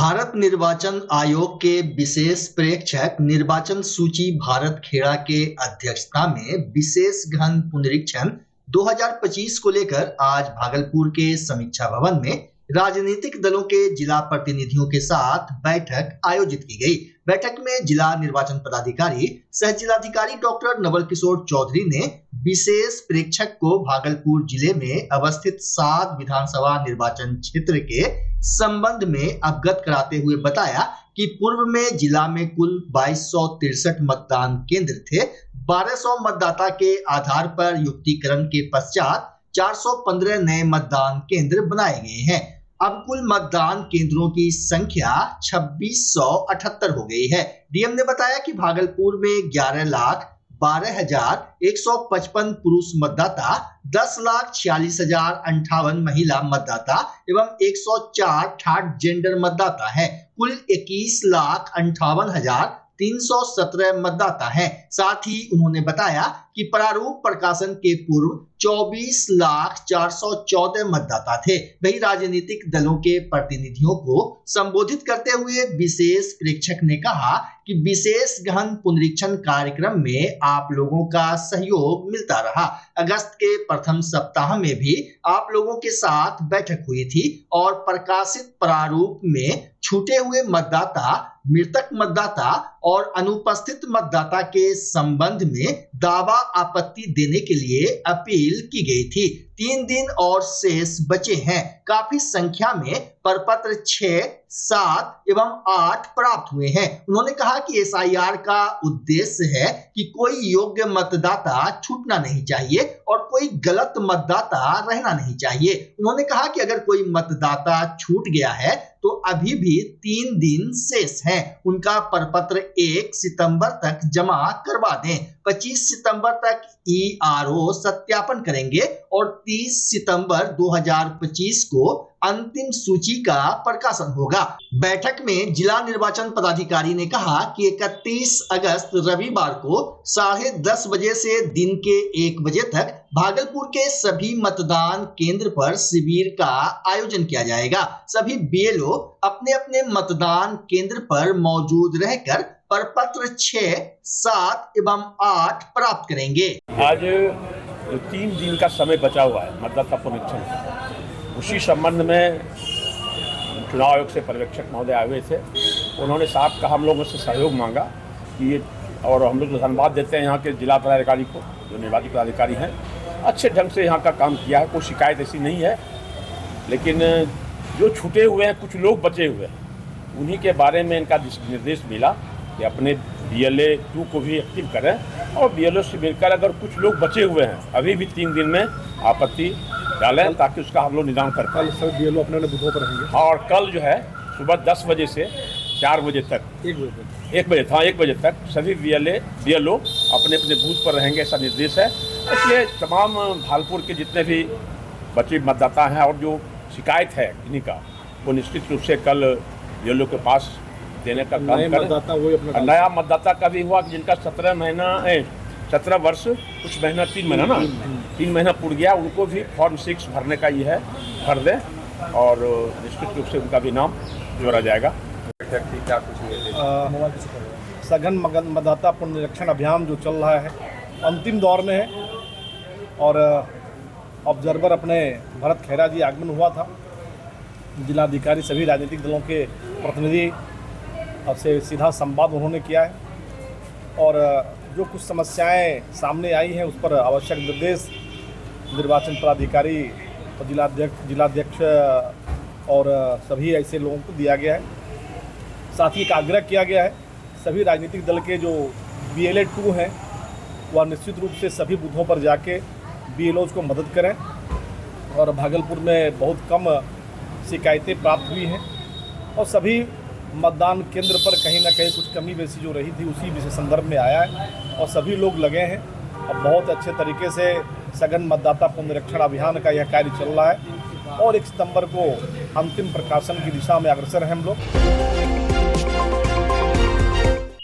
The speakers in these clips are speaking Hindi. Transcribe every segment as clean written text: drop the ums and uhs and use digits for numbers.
भारत निर्वाचन आयोग के विशेष प्रेक्षक निर्वाचन सूची भारत खेड़ा के अध्यक्षता में विशेष गहन पुनरीक्षण 2025 को लेकर आज भागलपुर के समीक्षा भवन में राजनीतिक दलों के जिला प्रतिनिधियों के साथ बैठक आयोजित की गई। बैठक में जिला निर्वाचन पदाधिकारी सह जिलाधिकारी डॉक्टर नवल किशोर चौधरी ने विशेष प्रेक्षक को भागलपुर जिले में अवस्थित 7 विधानसभा निर्वाचन क्षेत्र के संबंध में अवगत कराते हुए बताया कि पूर्व में जिला में कुल 2263 मतदान केंद्र थे। 1200 मतदाता के आधार पर युक्तिकरण के पश्चात 415 नए मतदान केंद्र बनाए गए हैं। अब कुल मतदान केंद्रों की संख्या 2678 हो गई है। डीएम ने बताया कि भागलपुर में 11,12,155 पुरुष मतदाता, 10,46,058 महिला मतदाता एवं 104 थर्ड जेंडर मतदाता है। कुल 21,58,317 मतदाता हैं। साथ ही उन्होंने बताया कि प्रारूप प्रकाशन के पूर्व 24,04,14 मतदाता थे। वही राजनीतिक दलों के प्रतिनिधियों को संबोधित करते हुए विशेष प्रेक्षक ने कहा कि विशेष गहन पुनरीक्षण कार्यक्रम में आप लोगों का सहयोग मिलता रहा। अगस्त के प्रथम सप्ताह में भी आप लोगों के साथ बैठक हुई थी और प्रकाशित प्रारूप में छूटे हुए मतदाता, मृतक मतदाता और अनुपस्थित मतदाता के संबंध में दावा आपत्ति देने के लिए अपील की गई थी। 3 दिन और शेष बचे हैं। काफी संख्या में प्रपत्र 6, 7 एवं 8 प्राप्त हुए हैं। उन्होंने कहा कि एसआईआर का उद्देश्य है कि कोई योग्य मतदाता छूटना नहीं चाहिए और कोई गलत मतदाता रहना नहीं चाहिए। उन्होंने कहा कि अगर कोई मतदाता छूट गया है तो अभी भी 3 दिन शेष हैं। उनका प्रपत्र 1 सितंबर तक जमा करवा दें। 25 सितंबर तक ईआरओ सत्यापन करेंगे और 30 सितंबर 2025 को अंतिम सूची का प्रकाशन होगा। बैठक में जिला निर्वाचन पदाधिकारी ने कहा कि 31 अगस्त रविवार को 10:30 बजे से दिन के 1 बजे तक भागलपुर के सभी मतदान केंद्र पर शिविर का आयोजन किया जाएगा। सभी बीएलओ अपने अपने मतदान केंद्र पर मौजूद रहकर प्रपत्र 6, 7 एवं 8 प्राप्त करेंगे। आज 3 दिन का समय बचा हुआ है मतदाता पुनरीक्षण। उसी संबंध में चुनाव आयोग से पर्यवेक्षक महोदय आए हुए थे। उन्होंने साफ कहा, हम लोगों से सहयोग मांगा कि ये, और हम लोग धन्यवाद देते हैं यहाँ के जिला पदाधिकारी को, जो निर्वाची पदाधिकारी हैं। अच्छे ढंग से यहाँ का काम किया है, कोई शिकायत ऐसी नहीं है। लेकिन जो छूटे हुए हैं, कुछ लोग बचे हुए हैं, उन्हीं के बारे में इनका निर्देश मिला कि अपने BLA 2 को भी एक्टिव करें और BLO से मिलकर अगर कुछ लोग बचे हुए हैं अभी भी 3 दिन में आपत्ति डालें, ताकि उसका हम लोग निदान कर पाएं। सर BLO अपने बूथों पर रहेंगे। हाँ, और कल जो है सुबह 10 बजे से 4 बजे तक 1 बजे तक सभी BLO अपने अपने बूथ पर रहेंगे, ऐसा निर्देश है। इसलिए तमाम भागलपुर के जितने भी बचे मतदाता हैं और जो शिकायत है इन्हीं का, वो निश्चित रूप से कल BLO के पास देने का काम करें। नया मतदाता का भी हुआ कि जिनका 17 वर्ष कुछ महीना 3 महीना ना 3 महीना पूर्ण गया, उनको भी फॉर्म 6 भरने का ये है, भर दें और निश्चित रूप से उनका भी नाम जोड़ा जाएगा। सघन मतदाता पुनरीक्षण अभियान जो चल रहा है अंतिम दौर में है और ऑब्जर्वर अपने भरत खेड़ा जी आगमन हुआ था। जिलाधिकारी सभी राजनीतिक दलों के प्रतिनिधि अब से सीधा संवाद उन्होंने किया है और जो कुछ समस्याएं सामने आई हैं उस पर आवश्यक निर्देश निर्वाचन पदाधिकारी और जिलाध्यक्ष और सभी ऐसे लोगों को दिया गया है। साथ ही एक आग्रह किया गया है सभी राजनीतिक दल के जो BLA 2 हैं वह निश्चित रूप से सभी बूथों पर जाके BLOs को मदद करें और भागलपुर में बहुत कम शिकायतें प्राप्त हुई हैं और सभी मतदान केंद्र पर कहीं ना कहीं कुछ कमी बेसी जो रही थी उसी विषय संदर्भ में आया है और सभी लोग लगे हैं और बहुत अच्छे तरीके से सघन मतदाता पुनरीक्षण अभियान का यह कार्य चल रहा है और 1 सितंबर को अंतिम प्रकाशन की दिशा में अग्रसर हैं हम लोग।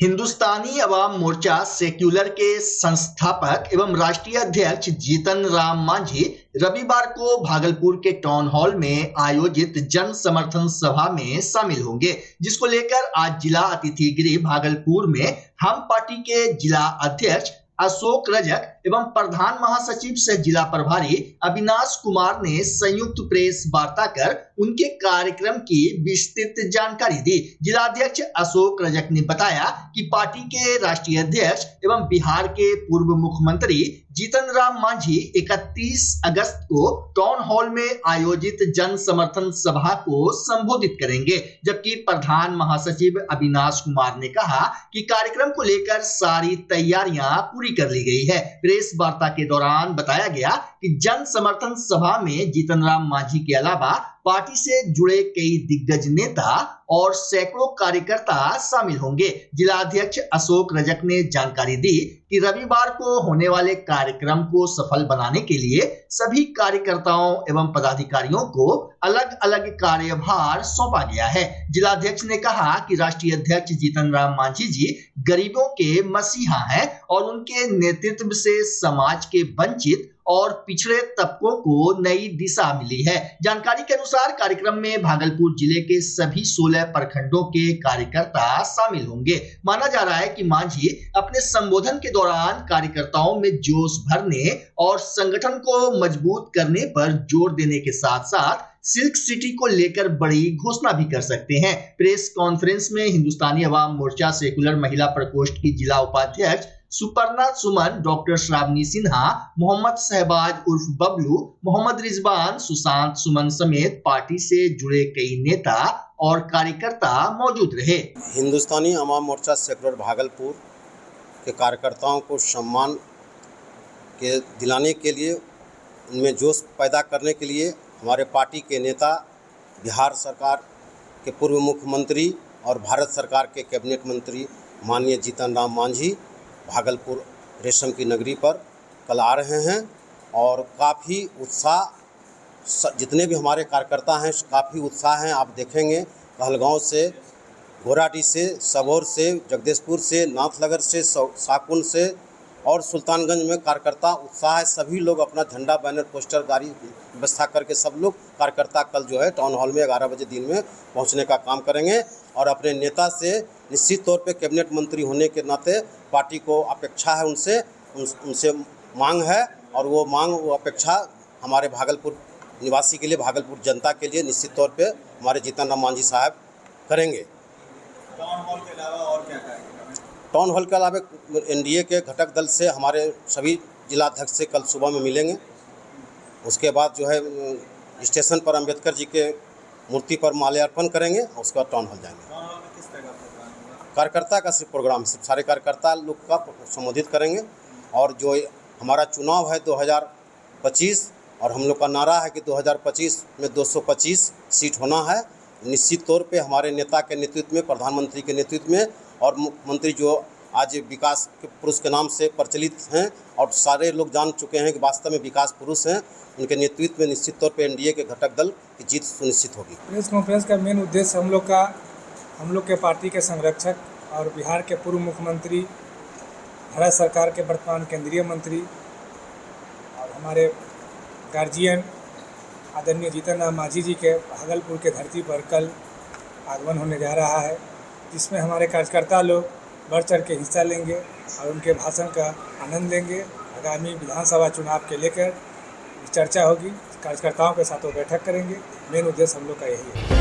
हिंदुस्तानी अवाम मोर्चा सेक्युलर के संस्थापक एवं राष्ट्रीय अध्यक्ष जीतन राम मांझी रविवार को भागलपुर के टाउन हॉल में आयोजित जन समर्थन सभा में शामिल होंगे, जिसको लेकर आज जिला अतिथि गृह भागलपुर में हम पार्टी के जिला अध्यक्ष अशोक रजक एवं प्रधान महासचिव सह जिला प्रभारी अविनाश कुमार ने संयुक्त प्रेस वार्ता कर उनके कार्यक्रम की विस्तृत जानकारी दी। जिलाध्यक्ष अशोक रजक ने बताया कि पार्टी के राष्ट्रीय अध्यक्ष एवं बिहार के पूर्व मुख्यमंत्री जीतन राम मांझी 31 अगस्त को टाउन हॉल में आयोजित जन समर्थन सभा को संबोधित करेंगे, जबकि प्रधान महासचिव अविनाश कुमार ने कहा कि कार्यक्रम को लेकर सारी तैयारियां पूरी कर ली गई है। प्रेस वार्ता के दौरान बताया गया कि जन समर्थन सभा में जीतन राम मांझी के अलावा पार्टी से जुड़े कई दिग्गज नेता और सैकड़ों कार्यकर्ता शामिल होंगे। जिलाध्यक्ष अशोक रजक ने जानकारी दी कि रविवार को होने वाले कार्यक्रम को सफल बनाने के लिए सभी कार्यकर्ताओं एवं पदाधिकारियों को अलग अलग कार्यभार सौंपा गया है। जिलाध्यक्ष ने कहा कि राष्ट्रीय अध्यक्ष जीतन राम मांझी जी गरीबों के मसीहा हैं और उनके नेतृत्व से समाज के वंचित और पिछड़े तबकों को नई दिशा मिली है। जानकारी के अनुसार कार्यक्रम में भागलपुर जिले के सभी 16 प्रखंडों के कार्यकर्ता शामिल होंगे। माना जा रहा है कि मांझी अपने संबोधन के दौरान कार्यकर्ताओं में जोश भरने और संगठन को मजबूत करने पर जोर देने के साथ साथ सिल्क सिटी को लेकर बड़ी घोषणा भी कर सकते हैं। प्रेस कॉन्फ्रेंस में हिंदुस्तानी अवाम मोर्चा सेकुलर महिला प्रकोष्ठ की जिला उपाध्यक्ष सुपर्णा सुमन, डॉक्टर श्रावणी सिन्हा, मोहम्मद शहबाज उर्फ बबलू, मोहम्मद रिजवान, सुशांत सुमन समेत पार्टी से जुड़े कई नेता और कार्यकर्ता मौजूद रहे। हिंदुस्तानी अवाम मोर्चा सेकुलर भागलपुर के कार्यकर्ताओं को सम्मान के दिलाने के लिए, उनमें जोश पैदा करने के लिए हमारे पार्टी के नेता, बिहार सरकार के पूर्व मुख्यमंत्री और भारत सरकार के कैबिनेट मंत्री माननीय जीतन राम मांझी भागलपुर रेशम की नगरी पर कल आ रहे हैं और काफ़ी उत्साह, जितने भी हमारे कार्यकर्ता हैं काफ़ी उत्साह हैं। आप देखेंगे कहलगांव से, घोराडी से, सबौर से, जगदीशपुर से, नाथनगर से, साकुन से और सुल्तानगंज में कार्यकर्ता उत्साह है। सभी लोग अपना झंडा, बैनर, पोस्टर, गाड़ी व्यवस्था करके सब लोग कार्यकर्ता कल जो है टाउन हॉल में 11 बजे दिन में पहुंचने का काम करेंगे और अपने नेता से निश्चित तौर पे कैबिनेट मंत्री होने के नाते पार्टी को अपेक्षा है, उनसे मांग है और वो मांग, वो अपेक्षा हमारे भागलपुर निवासी के लिए, भागलपुर जनता के लिए निश्चित तौर पे हमारे जीतन राम मांझी साहब करेंगे। टाउन हॉल के अलावा और क्या करेंगे? टाउन हॉल के अलावा एनडीए के घटक दल से हमारे सभी जिलाध्यक्ष से कल सुबह में मिलेंगे। उसके बाद जो है स्टेशन पर अंबेडकर जी के मूर्ति पर माल्यार्पण करेंगे और उसके बाद टाउन हॉल जाएंगे। टाउन हॉल में किस तरह का प्रोग्राम होगा? कार्यकर्ता का सिर्फ प्रोग्राम, सिर्फ सारे कार्यकर्ता लोग का संबोधित करेंगे और जो हमारा चुनाव है 2025 और हम लोग का नारा है कि 2025 में 225 सीट होना है। निश्चित तौर पे हमारे नेता के नेतृत्व में, प्रधानमंत्री के नेतृत्व में और मुख्यमंत्री जो आज विकास के पुरुष के नाम से प्रचलित हैं और सारे लोग जान चुके हैं कि वास्तव में विकास पुरुष हैं, उनके नेतृत्व में निश्चित तौर पे एनडीए के घटक दल की जीत सुनिश्चित होगी। प्रेस कॉन्फ्रेंस का मेन उद्देश्य हम लोग के पार्टी के संरक्षक और बिहार के पूर्व मुख्यमंत्री, भारत सरकार के वर्तमान केंद्रीय मंत्री और हमारे गार्जियन आदरणीय जीतन राम मांझी जी के भागलपुर के धरती पर कल आगमन होने जा रहा है, जिसमें हमारे कार्यकर्ता लोग बढ़ चढ़ के हिस्सा लेंगे और उनके भाषण का आनंद लेंगे। आगामी विधानसभा चुनाव के लेकर चर्चा होगी, कार्यकर्ताओं के साथ वो बैठक करेंगे। मेन उद्देश्य हम लोग का यही है।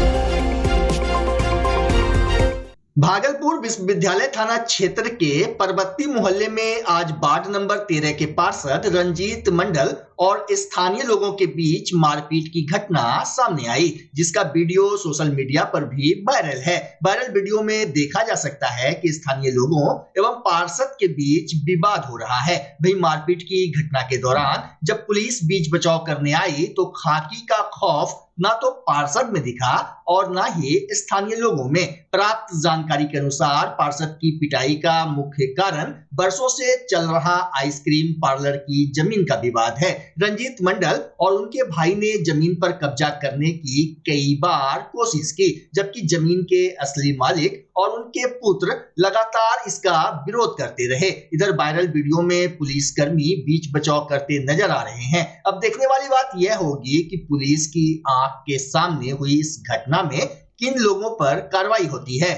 भागलपुर विश्वविद्यालय थाना क्षेत्र के परबत्ती मोहल्ले में आज वार्ड नंबर 13 के पार्षद रंजीत मंडल और स्थानीय लोगों के बीच मारपीट की घटना सामने आई, जिसका वीडियो सोशल मीडिया पर भी वायरल है। वायरल वीडियो में देखा जा सकता है कि स्थानीय लोगों एवं पार्षद के बीच विवाद हो रहा है। वही मारपीट की घटना के दौरान जब पुलिस बीच बचाव करने आई तो खाकी का खौफ ना तो पार्षद में दिखा और ना ही स्थानीय लोगों में। प्राप्त जानकारी के अनुसार पार्षद की पिटाई का मुख्य कारण वर्षों से चल रहा आइसक्रीम पार्लर की जमीन का विवाद है। रंजीत मंडल और उनके भाई ने जमीन पर कब्जा करने की कई बार कोशिश की, जबकि जमीन के असली मालिक और उनके पुत्र लगातार इसका विरोध करते रहे। इधर वायरल वीडियो में पुलिसकर्मी बीच बचाव करते नजर आ रहे हैं। अब देखने वाली बात यह होगी कि पुलिस की आंख के सामने हुई इस घटना में किन लोगों पर कार्रवाई होती है।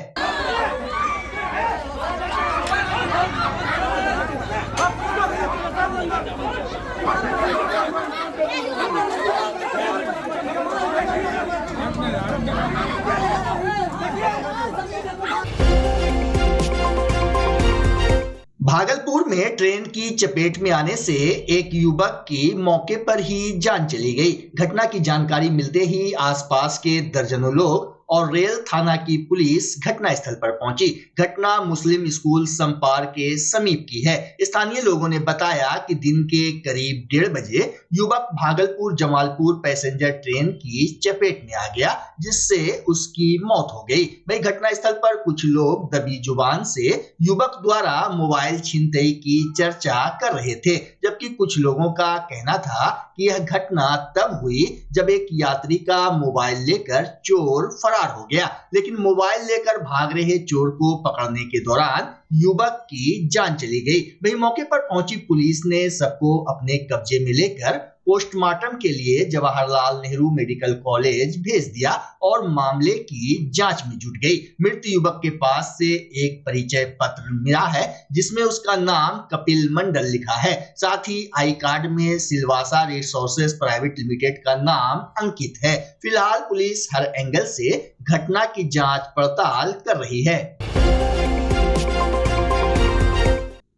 भागलपुर में ट्रेन की चपेट में आने से एक युवक की मौके पर ही जान चली गई। घटना की जानकारी मिलते ही आसपास के दर्जनों लोग और रेल थाना की पुलिस घटनास्थल पर पहुंची। घटना मुस्लिम स्कूल समपार के समीप की है। स्थानीय लोगों ने बताया कि दिन के करीब 1:30 बजे युवक भागलपुर जमालपुर पैसेंजर ट्रेन की चपेट में आ गया, जिससे उसकी मौत हो गई। वहीं घटनास्थल पर कुछ लोग दबी जुबान से युवक द्वारा मोबाइल छीनते की चर्चा कर रहे थे, जबकि कुछ लोगों का कहना था कि यह घटना तब हुई जब एक यात्री का मोबाइल लेकर चोर फरार हो गया, लेकिन मोबाइल लेकर भाग रहे चोर को पकड़ने के दौरान युवक की जान चली गई। वहीं मौके पर पहुंची पुलिस ने सबको अपने कब्जे में लेकर पोस्टमार्टम के लिए जवाहरलाल नेहरू मेडिकल कॉलेज भेज दिया और मामले की जांच में जुट गई। मृत युवक के पास से एक परिचय पत्र मिला है, जिसमें उसका नाम कपिल मंडल लिखा है। साथ ही आई कार्ड में सिलवासा रिसोर्सेज प्राइवेट लिमिटेड का नाम अंकित है। फिलहाल पुलिस हर एंगल से घटना की जांच पड़ताल कर रही है।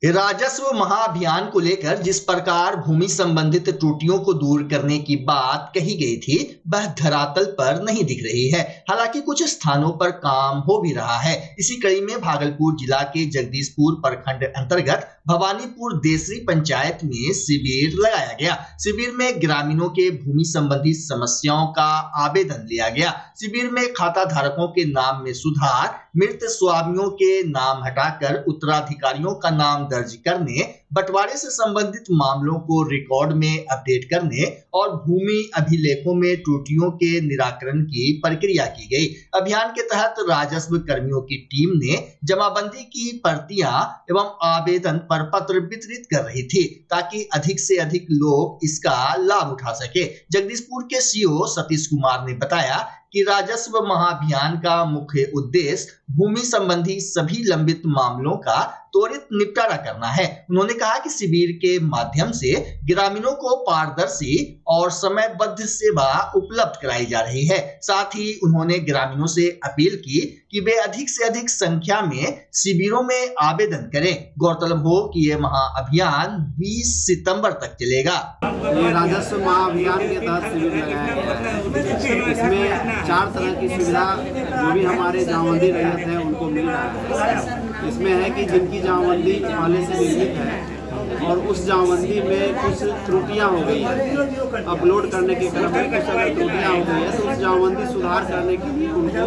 राजस्व महाअभियान को लेकर जिस प्रकार भूमि संबंधित त्रुटियों को दूर करने की बात कही गई थी, वह धरातल पर नहीं दिख रही है। हालांकि कुछ स्थानों पर काम हो भी रहा है। इसी कड़ी में भागलपुर जिला के जगदीशपुर प्रखंड अंतर्गत भवानीपुर देसरी पंचायत में शिविर लगाया गया। शिविर में ग्रामीणों के भूमि संबंधी समस्याओं का आवेदन लिया गया। शिविर में खाता धारकों के नाम में सुधार, मृत स्वामियों के नाम हटाकर उत्तराधिकारियों का नाम दर्ज करने, बंटवारे से संबंधित मामलों को रिकॉर्ड में अपडेट करने और भूमि अभिलेखों में त्रुटियों के निराकरण की प्रक्रिया की गई। अभियान के तहत राजस्व कर्मियों की टीम ने जमाबंदी की प्रतियां एवं आवेदन पर पत्र वितरित कर रही थी, ताकि अधिक से अधिक लोग इसका लाभ उठा सके। जगदीशपुर के सीओ सतीश कुमार ने बताया कि राजस्व महाअभियान का मुख्य उद्देश्य भूमि संबंधी सभी लंबित मामलों का त्वरित निपटारा करना है। उन्होंने कहा कि शिविर के माध्यम से ग्रामीणों को पारदर्शी और समयबद्ध सेवा उपलब्ध कराई जा रही है। साथ ही उन्होंने ग्रामीणों से अपील की कि वे अधिक से अधिक संख्या में शिविरों में आवेदन करें। गौरतलब हो कि ये महाअभियान 20 सितंबर तक चलेगा। ये राजस्व महाअभियान के तहत शिविर लगाया गया है। इसमें 4 तरह की सुविधा जो भी हमारे जामबंदी रैयत है उनको मिल रहा है। इसमें है कि जिनकी जामबंदी पहले से निर्मित है और उस जामबंदी में कुछ त्रुटियां हो गई है, अपलोड करने के क्रम में कुछ अगर त्रुटियां हो गई है तो उस जामबंदी सुधार करने के लिए उनको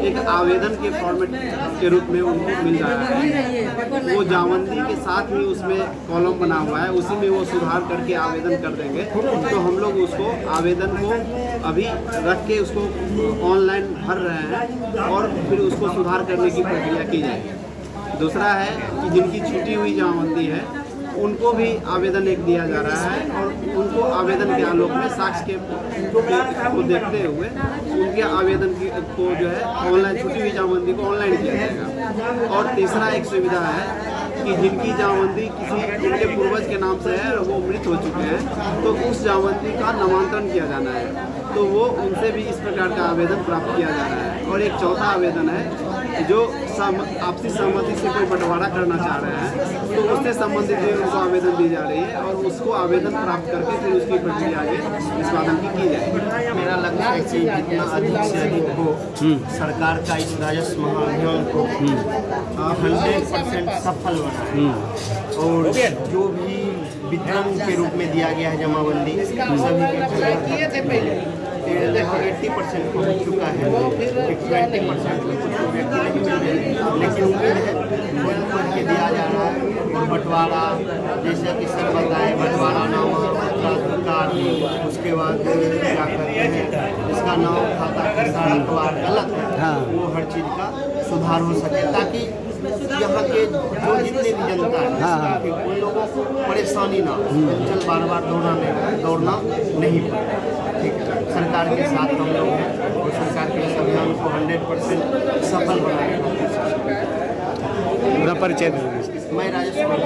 एक आवेदन के फॉर्मेट के रूप में उनको मिल रहा है। वो जामबंदी के साथ ही उसमें कॉलम बना हुआ है, उसी में वो सुधार करके आवेदन कर देंगे। तो हम लोग उसको आवेदन को अभी रख के उसको ऑनलाइन भर रहे हैं और फिर उसको सुधार करने की प्रक्रिया की जाएगी। दूसरा है कि जिनकी छूटी हुई जामबंदी है उनको भी आवेदन एक दिया जा रहा है और उनको आवेदन के आलोक में साक्ष्य को देखते हुए उनके आवेदन को जो है ऑनलाइन छूटी हुई जामबंदी को ऑनलाइन किया जाएगा। और तीसरा एक सुविधा है कि जिनकी जामबंदी किसी उनके पूर्वज के नाम से है, वो मृत हो चुके हैं, तो उस जामबंदी का नामांतरण किया जाना है, तो वो उनसे भी इस प्रकार का आवेदन प्राप्त किया जा रहा है। और एक चौथा आवेदन है जो आपसी सहमति से कोई बंटवारा करना चाह रहे हैं, तो उससे संबंधित भी उनको आवेदन दी जा रही है और उसको आवेदन प्राप्त करके फिर उसकी प्रक्रिया आगे निष्पादन की जाएगी। मेरा लक्ष्य है कि जितना अधिक से अधिक हो सरकार का इस राजस्व महाअभियान को 100% सफल बनाए और जो भी वितरण के रूप में दिया गया है जमाबंदी सभी के लगभग 80% पहुँच चुका है। 20% व्यक्ति नहीं मिल रहे, लेकिन उम्मीद है खोज के दिया जा रहा है। और बंटवारा जैसे कि सर बताए, बंटवारा नामा कार्ड, उसके बाद क्या करते हैं इसका नाम खाता किसान गलत है, वो हर चीज़ का सुधार हो सके, ताकि यहाँ के जो जितने भी जनता है उन लोगों को परेशानी ना हो, चल बार बार दौड़ना नहीं पड़े। ठीक है, सरकार के साथ हम लोग हैं और सरकार के इस अभियान को 100% सफल बनाने का कोशिश करें। पूरा परिचय मैं राजेश कुमार।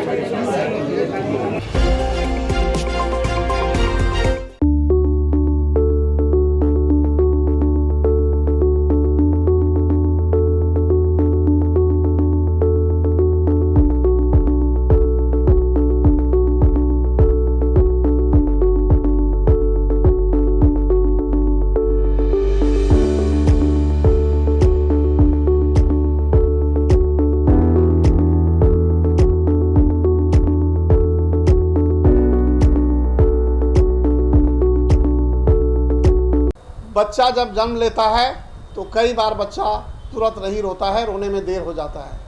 बच्चा जब जन्म लेता है तो कई बार बच्चा तुरंत नहीं रोता है, रोने में देर हो जाता है।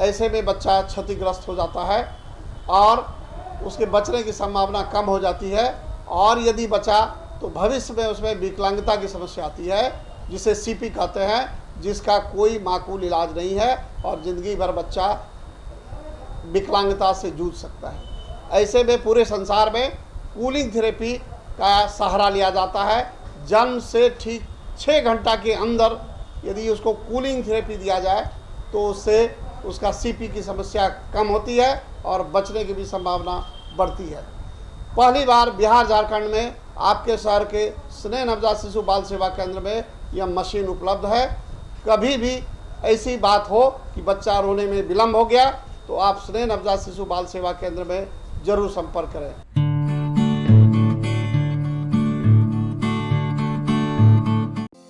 ऐसे में बच्चा क्षतिग्रस्त हो जाता है और उसके बचने की संभावना कम हो जाती है। और यदि बचा तो भविष्य में उसमें विकलांगता की समस्या आती है, जिसे सीपी कहते हैं, जिसका कोई माकूल इलाज नहीं है और ज़िंदगी भर बच्चा विकलांगता से जूझ सकता है। ऐसे में पूरे संसार में कूलिंग थेरेपी का सहारा लिया जाता है। जन्म से ठीक 6 घंटा के अंदर यदि उसको कूलिंग थेरेपी दिया जाए तो उससे उसका सीपी की समस्या कम होती है और बचने की भी संभावना बढ़ती है। पहली बार बिहार झारखंड में आपके शहर के स्नेह नवजात शिशु बाल सेवा केंद्र में यह मशीन उपलब्ध है। कभी भी ऐसी बात हो कि बच्चा रोने में विलम्ब हो गया तो आप स्नेह नवजात शिशु बाल सेवा केंद्र में जरूर संपर्क करें।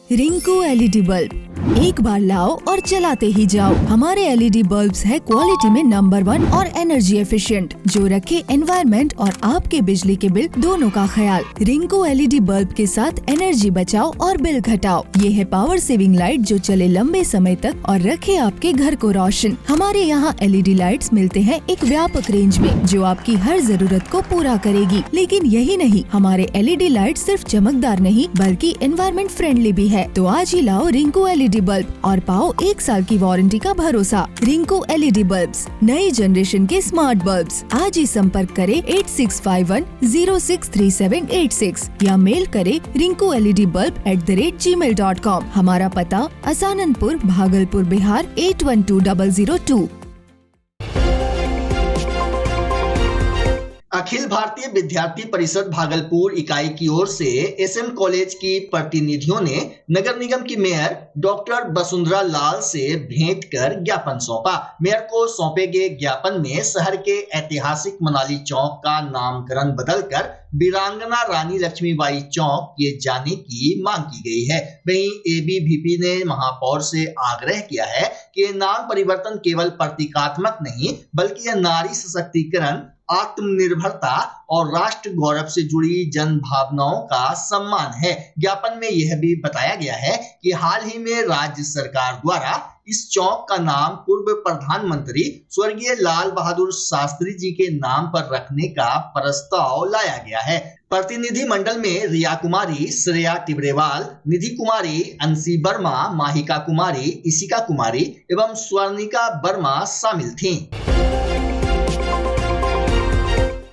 रिंकू एलईडी बल्ब एक बार लाओ और चलाते ही जाओ। हमारे एलईडी बल्ब्स है क्वालिटी में नंबर 1 और एनर्जी एफिशिएंट, जो रखे एनवायरनमेंट और आपके बिजली के बिल दोनों का ख्याल। रिंकू एलईडी बल्ब के साथ एनर्जी बचाओ और बिल घटाओ। ये है पावर सेविंग लाइट जो चले लंबे समय तक और रखे आपके घर को रोशन। हमारे यहाँ एलईडी लाइट्स मिलते हैं एक व्यापक रेंज में जो आपकी हर जरूरत को पूरा करेगी। लेकिन यही नहीं, हमारे एलईडी लाइट सिर्फ चमकदार नहीं बल्कि एनवायरनमेंट फ्रेंडली भी है। तो आज ही लाओ रिंकू एलईडी बल्ब और पाओ 1 साल की वारंटी का भरोसा। रिंकू एलईडी बल्ब्स, नई जनरेशन के स्मार्ट बल्ब्स। आज ही संपर्क करें 8651063786 या मेल करें rinku.led.bulb@gmail.com। हमारा पता असाननपुर, भागलपुर, बिहार 812002। अखिल भारतीय विद्यार्थी परिषद भागलपुर इकाई की ओर से एसएम कॉलेज की प्रतिनिधियों ने नगर निगम की मेयर डॉक्टर वसुंधरा लाल से भेंट कर ज्ञापन सौंपा। मेयर को सौंपे गए ज्ञापन में शहर के ऐतिहासिक मनाली चौक का नामकरण बदलकर वीरांगना रानी लक्ष्मीबाई चौक किए जाने की मांग की गई है। वहीं एबीवीपी ने महापौर से आग्रह किया है कि नाम परिवर्तन केवल प्रतीकात्मक नहीं बल्कि यह नारी सशक्तिकरण, आत्मनिर्भरता और राष्ट्र गौरव से जुड़ी जन भावनाओं का सम्मान है। ज्ञापन में यह भी बताया गया है कि हाल ही में राज्य सरकार द्वारा इस चौक का नाम पूर्व प्रधानमंत्री स्वर्गीय लाल बहादुर शास्त्री जी के नाम पर रखने का प्रस्ताव लाया गया है। प्रतिनिधि मंडल में रिया कुमारी, श्रेया टिब्रेवाल, निधि कुमारी, अंशी वर्मा, माहिका कुमारी, इशिका कुमारी एवं स्वर्णिका वर्मा शामिल थीं।